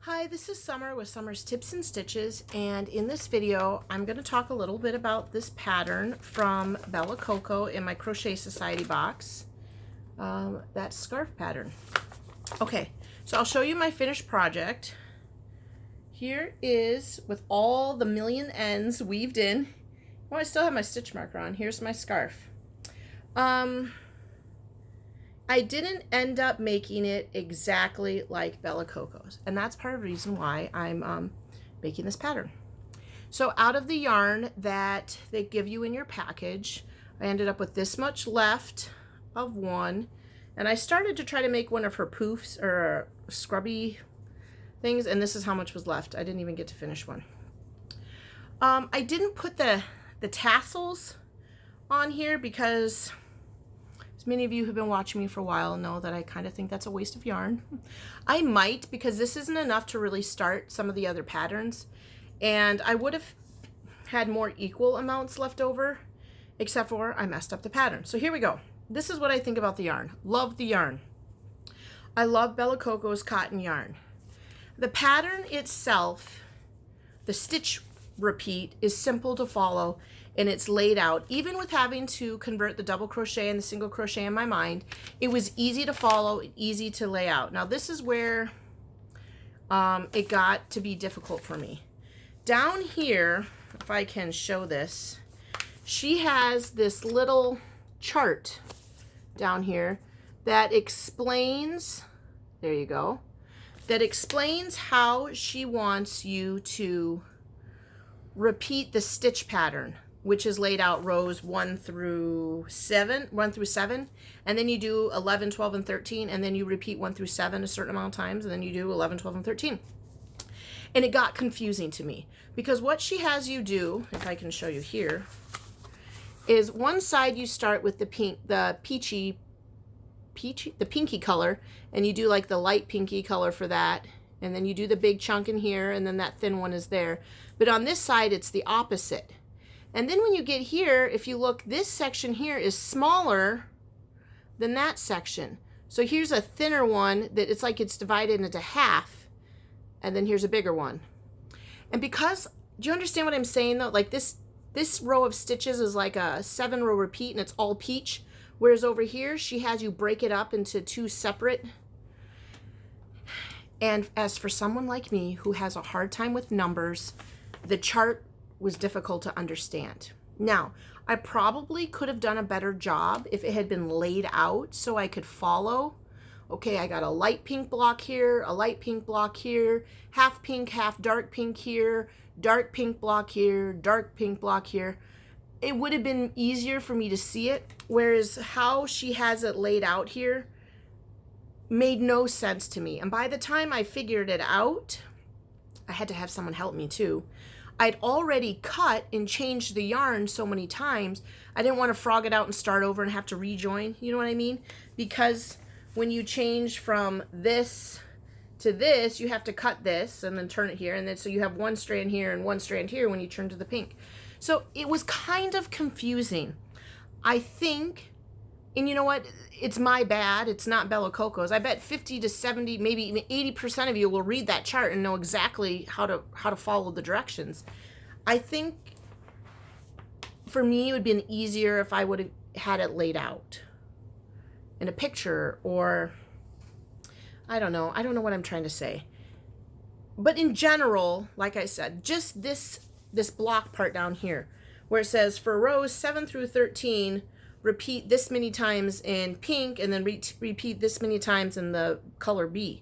Hi, this is Summer with Summer's Tips and Stitches, and in this video I'm going to talk a little bit about this pattern from Bella Coco in my Crochet Society box, that scarf pattern. Okay, so I'll show you my finished project. Here is with all the million ends weaved in. Oh, I still have my stitch marker on. Here's my scarf. I didn't end up making it exactly like Bella Coco's, and that's part of the reason why I'm making this pattern. So out of the yarn that they give you in your package, I ended up with this much left of one, and I started to try to make one of her poofs or scrubby things, and this is how much was left. I didn't even get to finish one. I didn't put the tassels on here because as many of you who've been watching me for a while know that I kind of think that's a waste of yarn. I might, because this isn't enough to really start some of the other patterns, and I would have had more equal amounts left over, except for I messed up the pattern. So here we go. This is what I think about the yarn. Love the yarn. I love Bella Coco's cotton yarn. The pattern itself, the stitch repeat, is simple to follow, and it's laid out. Even with having to convert the double crochet and the single crochet in my mind, it was easy to follow, easy to lay out. Now this is where it got to be difficult for me. Down here, if I can show this, she has this little chart down here that explains, there you go, that explains how she wants you to repeat the stitch pattern, which is laid out rows 1 through 7, and then you do 11, 12, and 13, and then you repeat 1 through 7 a certain amount of times, and then you do 11, 12, and 13. And it got confusing to me, because what she has you do, if I can show you here, is one side you start with the pinky color, and you do like the light pinky color for that, and then you do the big chunk in here, and then that thin one is there. But on this side, it's the opposite. And then when you get here, if you look, this section here is smaller than that section. So here's a thinner one that it's like it's divided into half, and then here's a bigger one. And because, do you understand what I'm saying though? Like this row of stitches is like a 7-row repeat, and it's all peach. Whereas over here, she has you break it up into 2 separate. And as for someone like me who has a hard time with numbers, the chart was difficult to understand. Now, I probably could have done a better job if it had been laid out so I could follow. Okay, I got a light pink block here, a light pink block here, half pink, half dark pink here, dark pink block here, dark pink block here. It would have been easier for me to see it, whereas how she has it laid out here made no sense to me. And by the time I figured it out, I had to have someone help me too. I'd already cut and changed the yarn so many times, I didn't want to frog it out and start over and have to rejoin, you know what I mean? Because when you change from this to this, you have to cut this and then turn it here, and then so you have one strand here and one strand here when you turn to the pink. So it was kind of confusing. I think, and you know what, it's my bad, it's not Bella Coco's. I bet 50 to 70, maybe even 80% of you will read that chart and know exactly how to follow the directions. I think for me it would have been easier if I would have had it laid out in a picture, or I don't know what I'm trying to say. But in general, like I said, just this block part down here where it says for rows 7 through 13, repeat this many times in pink, and then repeat this many times in the color B.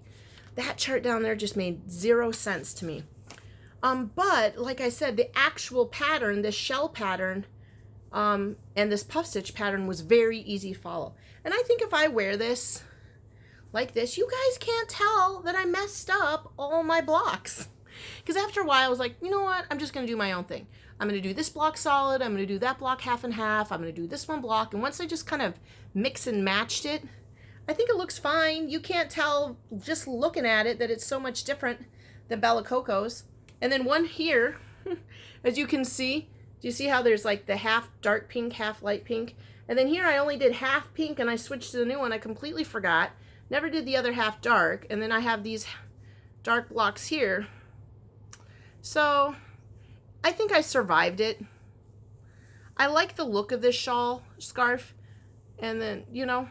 That chart down there just made 0 sense to me. But like I said, the actual pattern, the shell pattern, and this puff stitch pattern was very easy to follow. And I think if I wear this like this, you guys can't tell that I messed up all my blocks. Because after a while, I was like, you know what? I'm just going to do my own thing. I'm going to do this block solid. I'm going to do that block half and half. I'm going to do this one block. And once I just kind of mix and matched it, I think it looks fine. You can't tell just looking at it that it's so much different than Bella Coco's. And then one here, as you can see, do you see how there's like the half dark pink, half light pink? And then here I only did half pink, and I switched to the new one. I completely forgot. Never did the other half dark. And then I have these dark blocks here. So I think I survived it. I like the look of this scarf. And then, you know,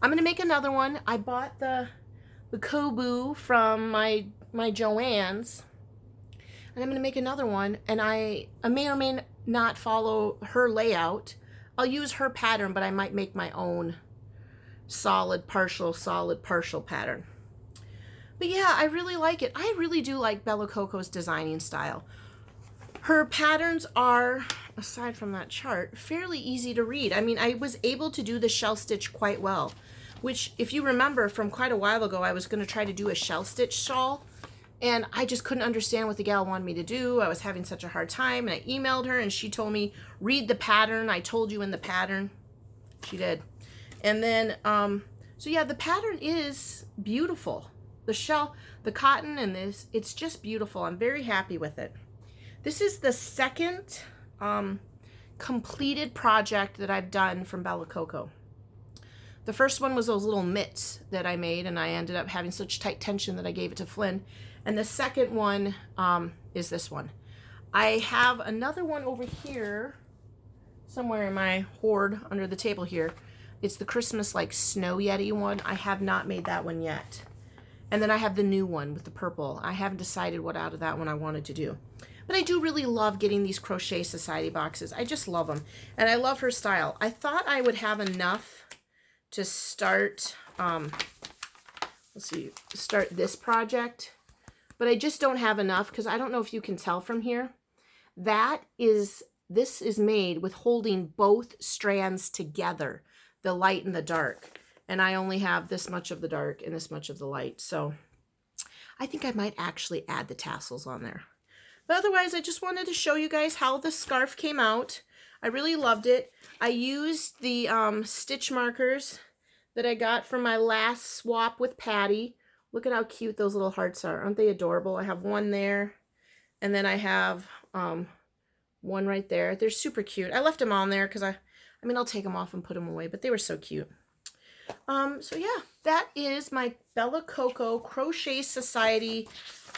I'm going to make another one. I bought the Kobu from my Joann's. And I'm going to make another one. And I may or may not follow her layout. I'll use her pattern, but I might make my own solid, partial pattern. But yeah, I really like it. I really do like Bella Coco's designing style. Her patterns are, aside from that chart, fairly easy to read. I mean, I was able to do the shell stitch quite well, which if you remember from quite a while ago, I was going to try to do a shell stitch shawl, and I just couldn't understand what the gal wanted me to do. I was having such a hard time, and I emailed her, and she told me, read the pattern. I told you in the pattern. She did. And then, so yeah, the pattern is beautiful. The shell, the cotton, and this, it's just beautiful. I'm very happy with it. This is the second completed project that I've done from Bella Coco. The first one was those little mitts that I made, and I ended up having such tight tension that I gave it to Flynn. And the second one is this one. I have another one over here, somewhere in my hoard under the table here. It's the Christmas like Snow Yeti one. I have not made that one yet. And then I have the new one with the purple. I haven't decided what out of that one I wanted to do. But I do really love getting these Crochet Society boxes. I just love them. And I love her style. I thought I would have enough to start, start this project. But I just don't have enough because I don't know if you can tell from here. This is made with holding both strands together, the light and the dark. And I only have this much of the dark and this much of the light. So I think I might actually add the tassels on there. But otherwise, I just wanted to show you guys how the scarf came out. I really loved it. I used the stitch markers that I got from my last swap with Patty. Look at how cute those little hearts are. Aren't they adorable? I have one there, and then I have one right there. They're super cute. I left them on there because I mean, I'll take them off and put them away, but they were so cute. So yeah, that is my Bella Coco Crochet Society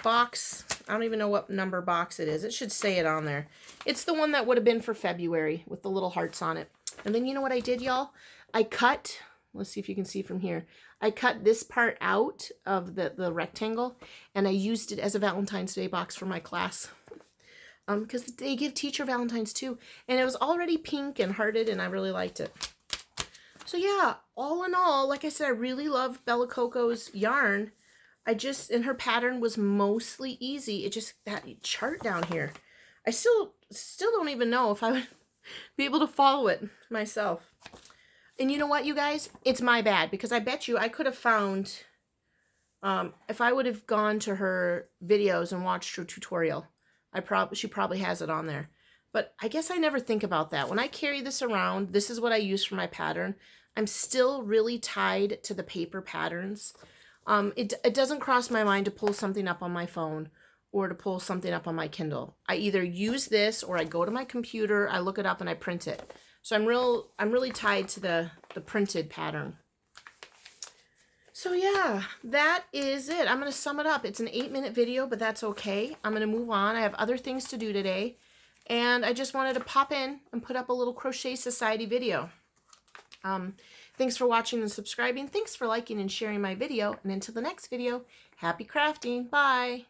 box. I don't even know what number box it is. It should say it on there. It's the one that would have been for February with the little hearts on it. And then you know what I did, y'all? I cut, let's see if you can see from here. I cut this part out of the rectangle, and I used it as a Valentine's Day box for my class. Because they give teacher Valentines too. And it was already pink and hearted, and I really liked it. So yeah, all in all, like I said, I really love Bella Coco's yarn. And her pattern was mostly easy. It just, that chart down here, I still don't even know if I would be able to follow it myself. And you know what, you guys? It's my bad, because I bet you I could have found, if I would have gone to her videos and watched her tutorial, she probably has it on there. But I guess I never think about that. When I carry this around, this is what I use for my pattern. I'm still really tied to the paper patterns. It doesn't cross my mind to pull something up on my phone or to pull something up on my Kindle. I either use this or I go to my computer, I look it up, and I print it. So I'm really tied to the printed pattern. So yeah, that is it. I'm going to sum it up. It's an 8-minute video, but that's okay. I'm going to move on. I have other things to do today. And I just wanted to pop in and put up a little Crochet Society video. Thanks for watching and subscribing. Thanks for liking and sharing my video. And until the next video, happy crafting. Bye.